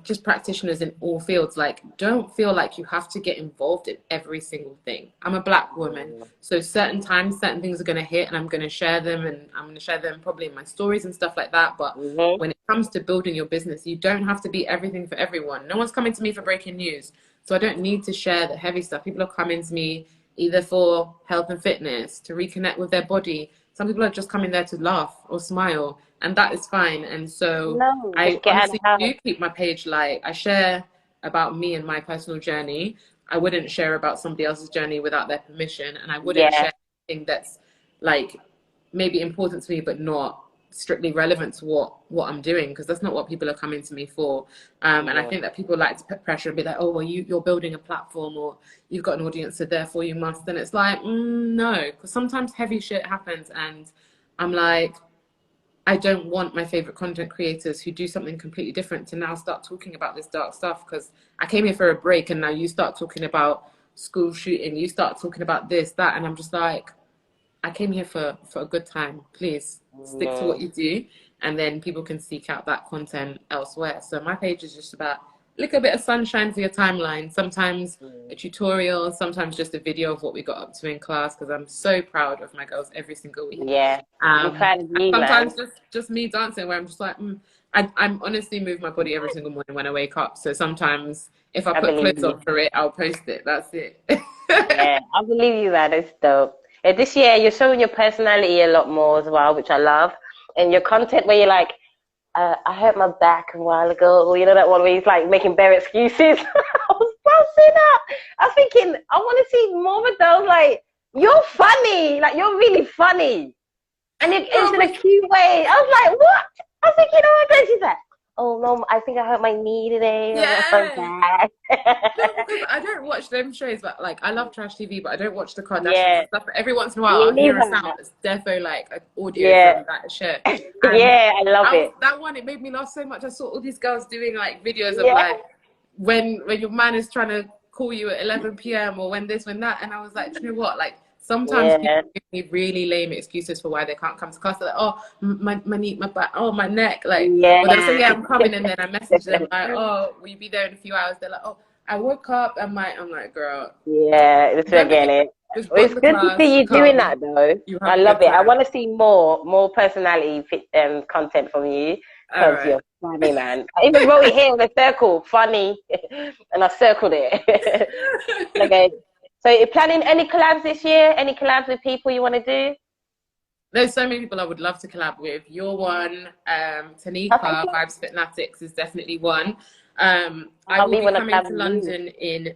just practitioners in all fields. Like, don't feel like you have to get involved in every single thing. I'm a Black woman, so certain times certain things are going to hit, and I'm going to share them, and I'm going to share them probably in my stories and stuff like that. But when it comes to building your business, you don't have to be everything for everyone. No one's coming to me for breaking news, so I don't need to share the heavy stuff. People are coming to me either for health and fitness, to reconnect with their body. Some people are just coming there to laugh or smile, and that is fine. And so I honestly do keep my page light. I share about me and my personal journey. I wouldn't share about somebody else's journey without their permission, and I wouldn't share anything that's like maybe important to me but not strictly relevant to what I'm doing, because that's not what people are coming to me for. And I think that people like to put pressure and be like, oh, well, you're building a platform, or you've got an audience, so therefore you must. And it's like, no, because sometimes heavy shit happens, and I'm like, I don't want my favorite content creators who do something completely different to now start talking about this dark stuff, because I came here for a break and now you start talking about school shooting, you start talking about this, that, and I'm just like, I came here for a good time. Please stick to what you do, and then people can seek out that content elsewhere. So my page is just about a little bit of sunshine for your timeline. Sometimes a tutorial, sometimes just a video of what we got up to in class, because I'm so proud of my girls every single week. I'm proud of you, sometimes just me dancing, where I'm just like, I'm honestly move my body every single morning when I wake up. So sometimes if I put clothes on for it, I'll post it. That's it. I believe you, man. It's dope. This year, you're showing your personality a lot more as well, which I love. And your content where you're like, I hurt my back a while ago. You know that one where he's like making bare excuses? I was bouncing up. I was thinking, I want to see more of those. Like, you're funny. Like, you're really funny. And it's in a cute way. I was like, what? I was thinking, oh my God. She's like, oh no, I think I hurt my knee today. No, because I don't watch them shows, but like I love trash TV, but I don't watch the Kardashians stuff. But every once in a while, I'll hear a sound that's defo like an audio from that shit. I love it. That one, it made me laugh so much. I saw all these girls doing like videos of like when your man is trying to call you at 11 p.m. or when this, when that, and I was like, do you know what, like. Sometimes people give me really lame excuses for why they can't come to class. They're like, oh, my knee, my back, oh, my neck. Like, well, they say, I'm coming. And then I message them like, oh, will you be there in a few hours? They're like, oh, I woke up and I'm like, girl. It's again it. It's good to see you doing that, though. I love it. I want to see more personality content from you, because you're funny, man. I even wrote it here in a circle, funny, and I circled it. Okay. So you're planning any collabs this year? Any collabs with people you want to do? There's so many people I would love to collab with. You're one. Tanika, Vibes Fitnatics is definitely one. I will be coming to London in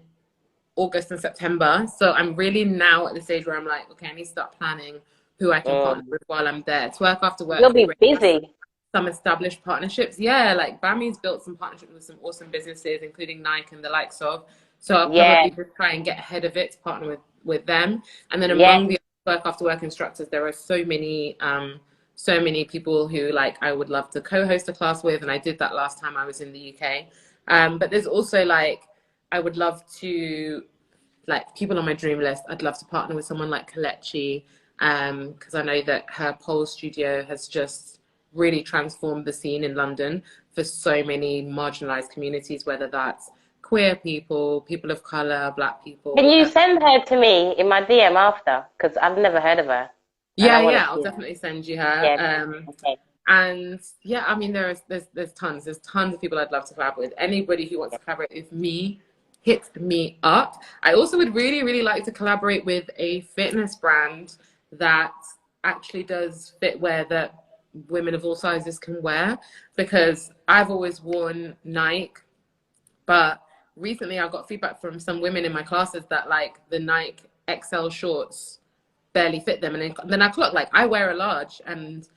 August and September. So I'm really now at the stage where I'm like, okay, I need to start planning who I can partner with while I'm there. Twerk After Work. You'll be busy. Some established partnerships. Yeah, like Bami's built some partnerships with some awesome businesses, including Nike and the likes of. So I'll probably just try and get ahead of it to partner with them. And then among the Twerk After Work instructors, there are so many people who like I would love to co-host a class with, and I did that last time I was in the UK. But there's also like I would love to, like, people on my dream list. I'd love to partner with someone like Kelechi, because I know that her pole studio has just really transformed the scene in London for so many marginalized communities, whether that's queer people, people of color, Black people. Can you send her to me in my DM after? Because I've never heard of her. Yeah, I'll definitely send you her. Yeah. Okay. And yeah, I mean, there's tons of people I'd love to collaborate with. Anybody who wants to collaborate with me, hit me up. I also would really, really like to collaborate with a fitness brand that actually does fitwear that women of all sizes can wear, because I've always worn Nike, but recently I got feedback from some women in my classes that like the Nike XL shorts barely fit them, and then I clocked like I wear a large and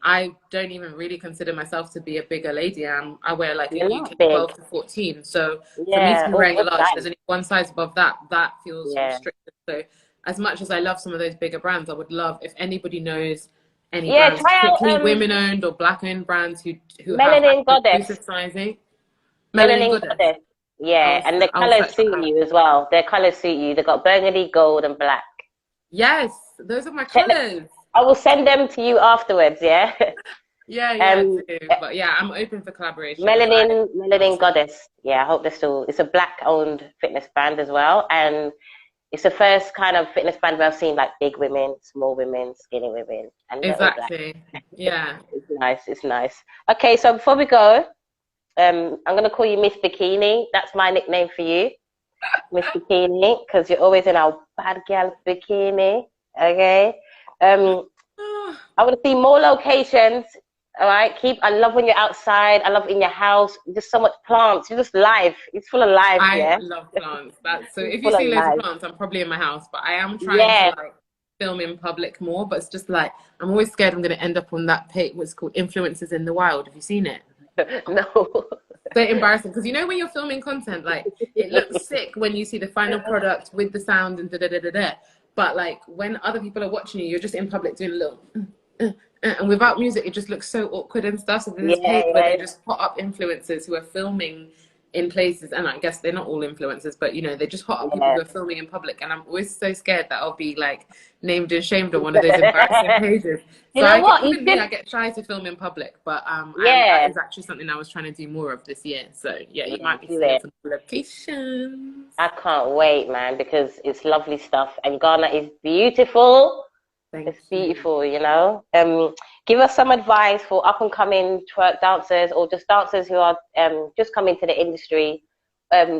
I don't even really consider myself to be a bigger lady. I wear like a UK 12 to 14. So for me to be wearing a large, there's only one size above that. That feels restricted. So as much as I love some of those bigger brands, I would love if anybody knows any brands, particularly women-owned or Black-owned brands who Melanin have exclusive sizing. Melanin Goddess. Yeah, and the colours suit you as well. Their colours suit you. They've got burgundy, gold, and black. Yes, those are my colours. I will send them to you afterwards, yeah? But yeah, I'm open for collaboration. Melanin Goddess. Yeah, I hope they're still, it's a Black-owned fitness brand as well. And it's the first kind of fitness brand where I've seen like big women, small women, skinny women. And exactly, yeah. It's nice. Okay, so before we go, I'm going to call you Miss Bikini. That's my nickname for you, Miss Bikini, because you're always in our bad girl bikini, okay? I want to see more locations, all right? I love when you're outside. I love in your house. Just so much plants. You're just live. It's full of life, I love plants. So if you see loads of plants, I'm probably in my house, but I am trying to like film in public more, but it's just like, I'm always scared I'm going to end up on that page, what's called Influencers in the Wild. Have you seen it? No. So embarrassing, because you know when you're filming content, like it looks sick when you see the final product with the sound and da-da-da-da-da. But like when other people are watching you, you're just in public doing a little and without music it just looks so awkward and stuff. So there's this page where they just put up influencers who are filming in places, and I guess they're not all influencers, but you know, they just hot up people who are filming in public, and I'm always so scared that I'll be like named and shamed on one of those embarrassing pages. So you know what? I get shy to film in public, but that is actually something I was trying to do more of this year. So yeah, you might be seeing some locations. I can't wait, man, because it's lovely stuff, and Ghana is beautiful. It's beautiful, you know. Give us some advice for up and coming twerk dancers, or just dancers who are just coming to the industry.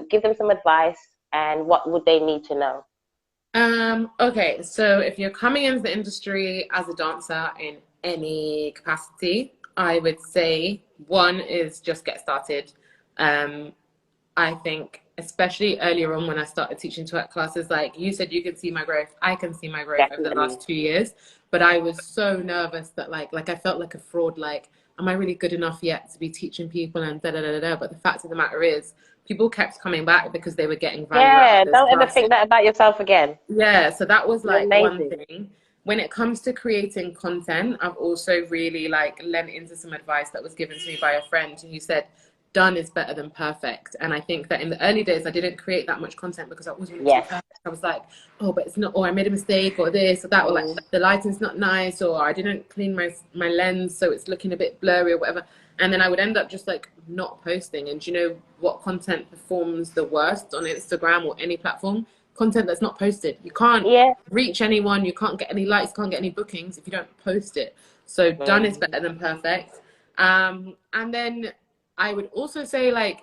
Give them some advice, and what would they need to know? Okay, so if you're coming into the industry as a dancer in any capacity, I would say one is just get started. I think especially earlier on when I started teaching twerk classes, like you said, you can see my growth. I can see my growth over the last 2 years, but I was so nervous that like I felt like a fraud. Like, am I really good enough yet to be teaching people and da-da-da-da-da? But the fact of the matter is, people kept coming back because they were getting value out of those don't ever think that about yourself again. Yeah, so that was like one thing. When it comes to creating content, I've also really like lent into some advice that was given to me by a friend who said, done is better than perfect. And I think that in the early days, I didn't create that much content because I wasn't perfect. I was like, oh, but it's not, or I made a mistake, or this or that, or like the lighting's not nice, or I didn't clean my lens, so it's looking a bit blurry or whatever. And then I would end up just like not posting. And do you know what content performs the worst on Instagram or any platform? Content that's not posted. You can't reach anyone, you can't get any likes, can't get any bookings if you don't post it. So done is better than perfect. And then I would also say, like,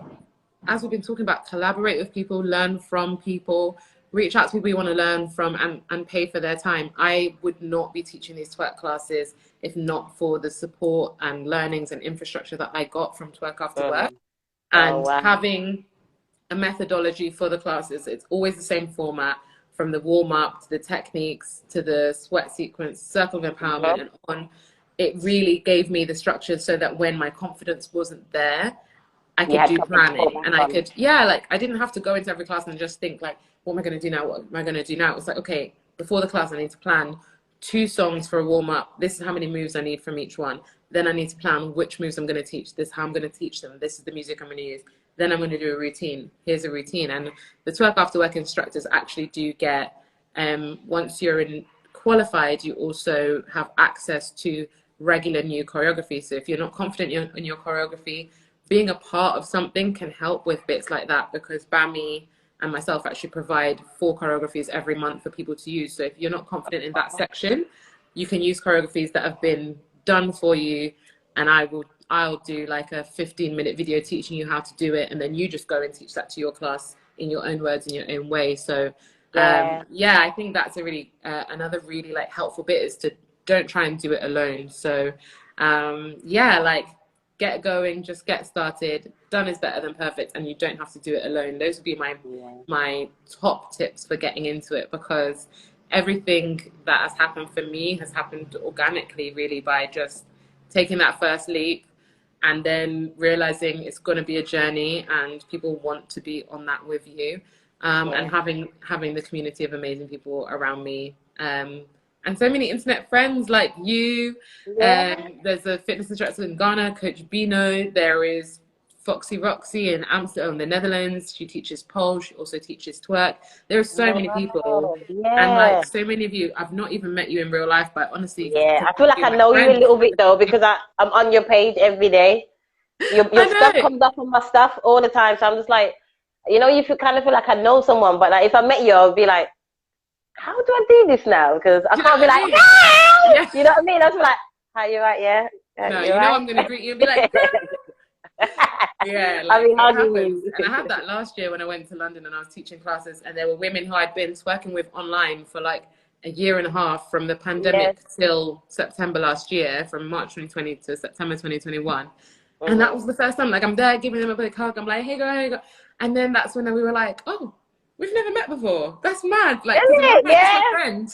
as we've been talking about, collaborate with people, learn from people, reach out to people you want to learn from, and pay for their time. I would not be teaching these twerk classes if not for the support and learnings and infrastructure that I got from Twerk After Work. And having a methodology for the classes. It's always the same format, from the warm-up to the techniques to the sweat sequence, circle of empowerment, and on. It really gave me the structure so that when my confidence wasn't there, I could do planning, and I could, like, I didn't have to go into every class and just think like, what am I going to do now? What am I going to do now? It's like, okay, before the class, I need to plan 2 songs for a warm-up. This is how many moves I need from each one. Then I need to plan which moves I'm going to teach. This is how I'm going to teach them. This is the music I'm going to use. Then I'm going to do a routine. Here's a routine. And the Twerk After Work instructors actually do get, once you're qualified, you also have access to regular new choreography. So if you're not confident in your choreography, being a part of something can help with bits like that, because Bami and myself actually provide 4 choreographies every month for people to use. So if you're not confident in that section, you can use choreographies that have been done for you, and I'll do like a 15-minute video teaching you how to do it, and then you just go and teach that to your class in your own words, in your own way. So I think that's a really another really like helpful bit, is to don't try and do it alone. So like, get going, just get started. Done is better than perfect, and you don't have to do it alone. Those would be my top tips for getting into it, because everything that has happened for me has happened organically, really, by just taking that first leap and then realizing it's going to be a journey and people want to be on that with you, and having the community of amazing people around me, and so many internet friends like you. There's a fitness instructor in Ghana, Coach Bino. There is Foxy Roxy in Amsterdam, the Netherlands. She teaches pole. She also teaches twerk. There are so many people, and like so many of you. I've not even met you in real life, but honestly, I feel like I know you a little bit though, because I'm on your page every day. Your stuff comes up on my stuff all the time, so I'm just like, you kind of feel like I know someone, but like, if I met you, I'll be like, how do I do this now? Because I can't be like, no! You know what I mean? I was like, how you right? Yeah. No, you know I'm gonna greet you and be like, like, I mean, how do you? And I had that last year when I went to London and I was teaching classes, and there were women who I'd been working with online for like a year and a half, from the pandemic till September last year, from March 2020 to September 2021. And that was the first time, like, I'm there giving them a big hug. I'm like, hey, girl. And then that's when we were like, oh, we've never met before. That's mad. Like, my friend.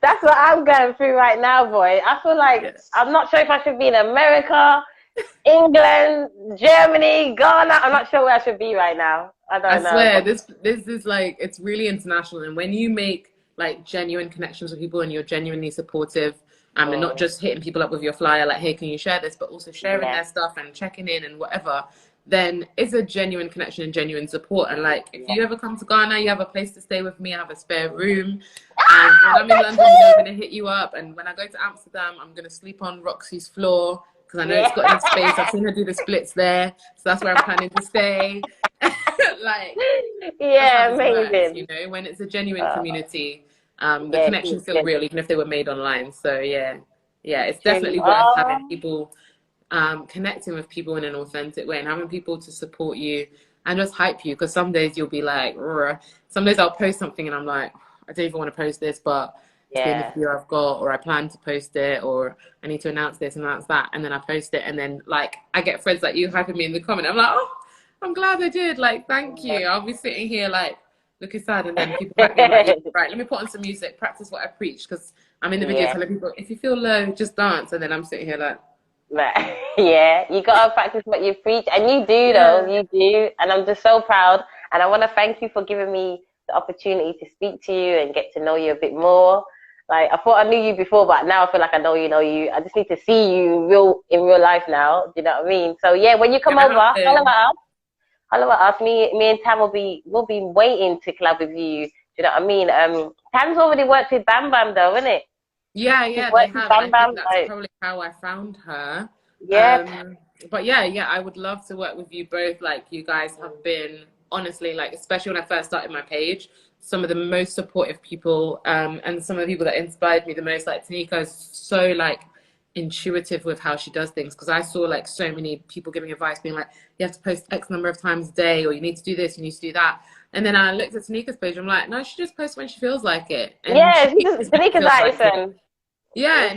That's what I'm going through right now, boy. I feel like I'm not sure if I should be in America, England, Germany, Ghana. I'm not sure where I should be right now. I swear, this is like, it's really international. And when you make like genuine connections with people and you're genuinely supportive, and not just hitting people up with your flyer like, hey, can you share this, but also sharing their stuff and checking in and whatever, then it's a genuine connection and genuine support. And like, if you ever come to Ghana, you have a place to stay with me. I have a spare room. And when I'm in London, I'm going to hit you up. And when I go to Amsterdam, I'm going to sleep on Roxy's floor, because I know it's got enough space. I've seen her do the splits there. So that's where I'm planning to stay. Like, amazing. Works, you know, when it's a genuine community, the connections feel real, even if they were made online. So it's definitely worth having people, connecting with people in an authentic way, and having people to support you and just hype you. Because some days you'll be like, some days I'll post something and I'm like, I don't even want to post this, but it's the end of the year I've got, or I plan to post it, or I need to announce this and announce that, and then I post it, and then like I get friends like you hyping me in the comment. I'm like, oh, I'm glad I did. Like, thank you. I'll be sitting here like looking sad, and then people back me like, right, let me put on some music, practice what I preach, because I'm in the video telling people, if you feel low, just dance. And then I'm sitting here like, you gotta practice what you preach, and you do though, you do, and I'm just so proud. And I want to thank you for giving me the opportunity to speak to you and get to know you a bit more. Like, I thought I knew you before, but now I feel like I know you. I just need to see you in real life now. Do you know what I mean? So yeah, when you come over, holla about us. Me and Tam will be waiting to collab with you. Do you know what I mean? Tam's already worked with Bam Bam though, isn't it? Yeah, they have. I think that's probably how I found her. But I would love to work with you both. Like, you guys have been, honestly, like, especially when I first started my page, some of the most supportive people, and some of the people that inspired me the most. Like, Tanika is so like intuitive with how she does things, because I saw like so many people giving advice, being like, you have to post X number of times a day, or you need to do this, you need to do that. And then I looked at Tanika's page, I'm like, no, she just posts when she feels like it. And Tanika's like, and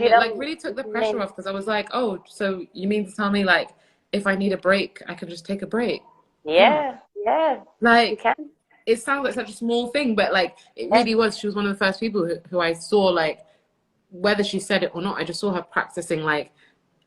it like really took the pressure off, because I was like, oh, so you mean to tell me like if I need a break, I can just take a break? Yeah, yeah. Like, You can. it sounds like such a small thing, but like it really was. She was one of the first people who I saw, like, whether she said it or not, I just saw her practicing, like,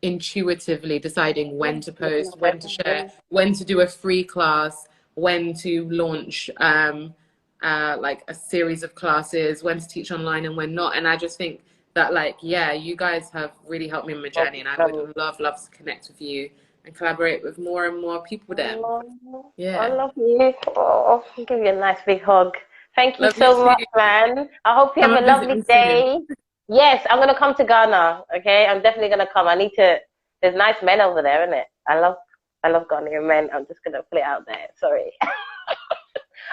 intuitively deciding when to post, when to share, when to do a free class, when to launch like a series of classes, when to teach online and when not. And I just think that, like, yeah, you guys have really helped me in my journey, and I would love to connect with you and collaborate with more and more people then. Yeah. I love you. Oh, I'll give you a nice big hug. Thank you Love so you much, too. man. I hope you have a lovely day. Yes, I'm gonna come to Ghana. Okay, I'm definitely gonna come. I need to. There's nice men over there, isn't it? I love Ghanaian men. I'm just gonna put it out there. Sorry.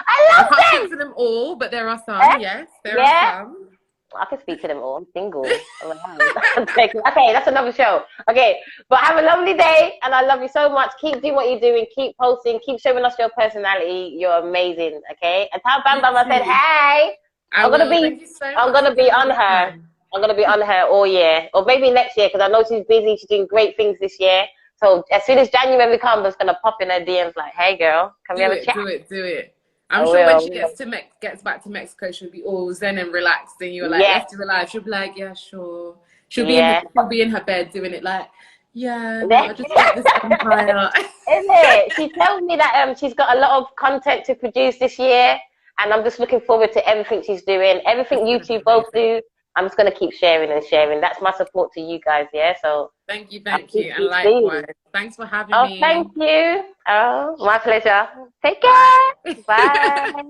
I can't speak for them all, but there are some. Yes, there are some. I can speak to them all. I'm single. Okay, that's another show. Okay, but have a lovely day, and I love you so much. Keep doing what you're doing. Keep posting. Keep showing us your personality. You're amazing. Okay, and tell Bam Bam I said hey. I'm gonna be on her. I'm gonna be on her all year, or maybe next year, because I know she's busy. She's doing great things this year. So as soon as January comes, I'm just gonna pop in her DMs like, "Hey, girl, can we have a chat?" Do it. I'm sure when she gets back to Mexico, she'll be all zen and relaxed, and you're like, let's do a live. She'll be like, yeah, sure. She'll be in her bed doing it like, yeah, no, I just want this empire. Isn't it? She tells me that she's got a lot of content to produce this year, and I'm just looking forward to everything she's doing, everything you two both do. I'm just gonna keep sharing and sharing. That's my support to you guys, yeah. So thank you, and likewise. Thanks for having me. Thank you. Oh, my pleasure. Take care. Bye.